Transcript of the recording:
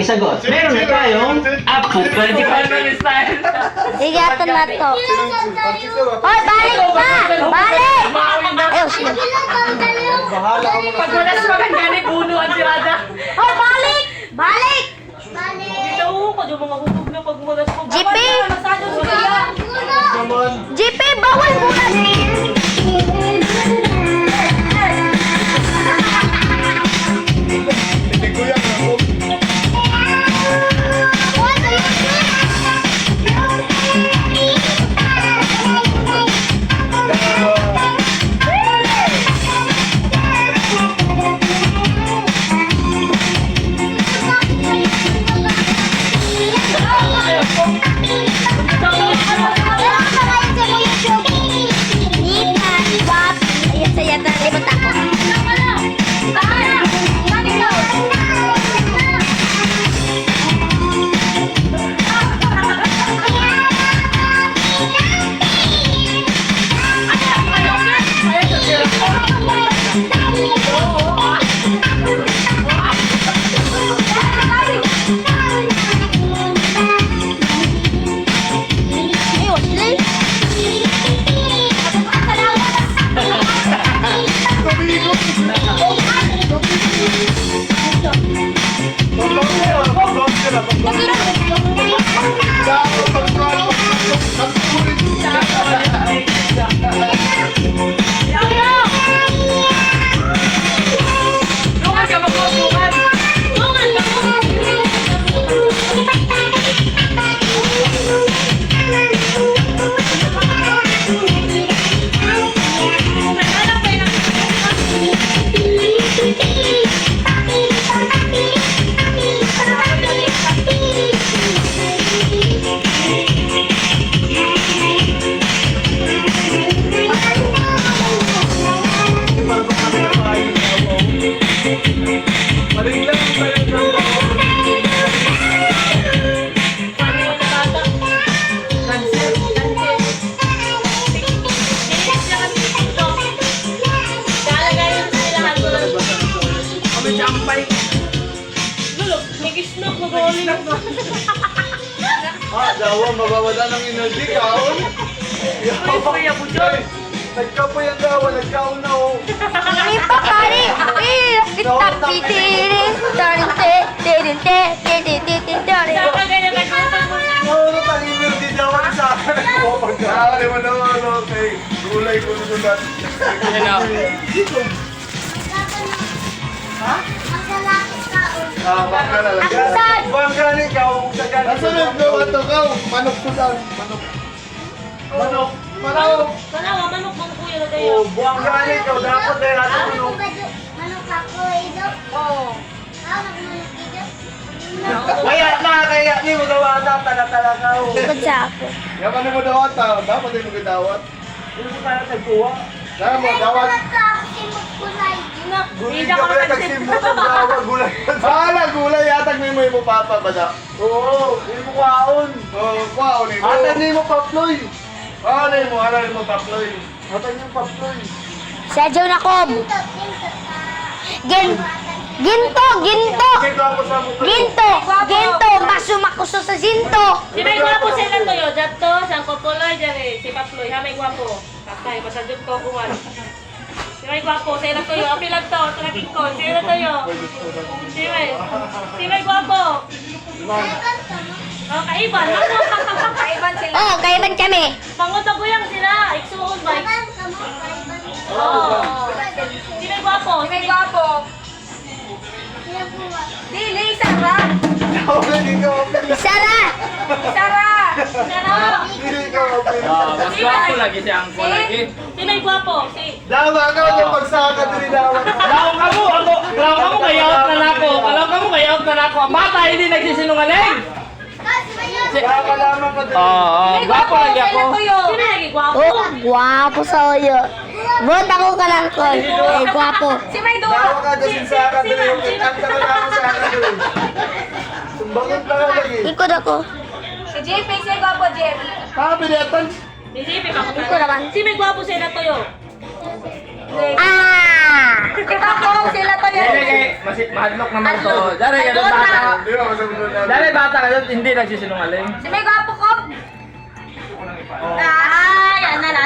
sagot. Meron na tayong apo. Pwede pa naman style. Igatan na to. Hoy, balik pa! Balik! Ayaw siya. Bahala ka muna. Pag wala sa magandang puno ang tirada. Hoy, balik! Balik! Dito ko, yung mga hubog na pag wala sa GP! Naman. GP, bawal muna! Hindi ko yan ako. Dawa, mabawala ng energy, kaon. Kuya po dyan. Nagkapo yan dawa, nagkaon na oh. Ini pa pare. Kita pitirin. Saka ganyan nagluto mo. Ano tang energy dawa sa akin? Pagkakali mo naman, ano, kay gulay ko na doon. Bangka na lang. Asan? Bangka ni ikaw, sa galing. Nasunod na ito ka, manok ko lang. Manok. Manok. Manok. Kalawa, manok mong kuya na Oh, tayo. buwang gani ikaw, dapat dahil natin manok. Kaya na, kaya ni mo gawa na, tala-tala ka. Ikot sa ako. Yaman mo dawat ta, dapat din mo gidawat. Hindi mo kaya nagkuha. Dahil mo, dawat. Gulay Hindi ka ako ba nagsimot. nagsimot ang dawat, gulay. Bahala, gulay, yatag mo mo papa ba da? Oo, hindi mo kwaon. Oo, kwaon eh. Atan ni mo paploy. Ano mo paploy. Atan yung paploy. Sadyaw na kob. Ginto! Ito ako sa mukha. Ginto! Masumakuso sa zinto! Si may gwapo sila tayo. Dato, sang kopuloy dyan eh. Si Paploy, ha may gwapo. Tatay, masadyo ko kuwan. Si may gwapo, sila tayo. Apilag to, tracking ko. Sila tayo. Si may gwapo. Oh, kaiban. Kaiban sila. Oh, kaiban kami. Pangutaguyang sila. Iksuon ba? Oh. Si may gwapo. Si may gwapo. Dili, Sara. Hindi ka open. Sara! Sara. Hindi ka open. Mas gwapo lagi si Angko lagi. Si may gwapo. Si. Dawa ka yung pagsaka din dawa. Kalaw ka mo kayaot na nako. Kalaw ka mo kayaot na nako. Ang bata hindi nagsisinungaling. Baka lamang ka din. Gwapo lagi ako. Sino lagi gwapo? Oh, guwapo sa uyo. Vote ako ka lang, Col. Eh, guwapo. Si may Dawa ka din sa akin din. Ang tagal ako sa akin din. Sumbangon pa ka lagi. Ikot ako. Si JP, si gwapo, JP. Sabi niya, tan. Si JP, Iko naman. Si may gwapo sila tayo. Ito po, sila to yun. Mahadlok naman to. Dari, Ay, ganun bata. Di ba, masamunod natin. Dari, bata ka doon, hindi nagsisinungaling. Si may gwapo ko. Ay, ano na.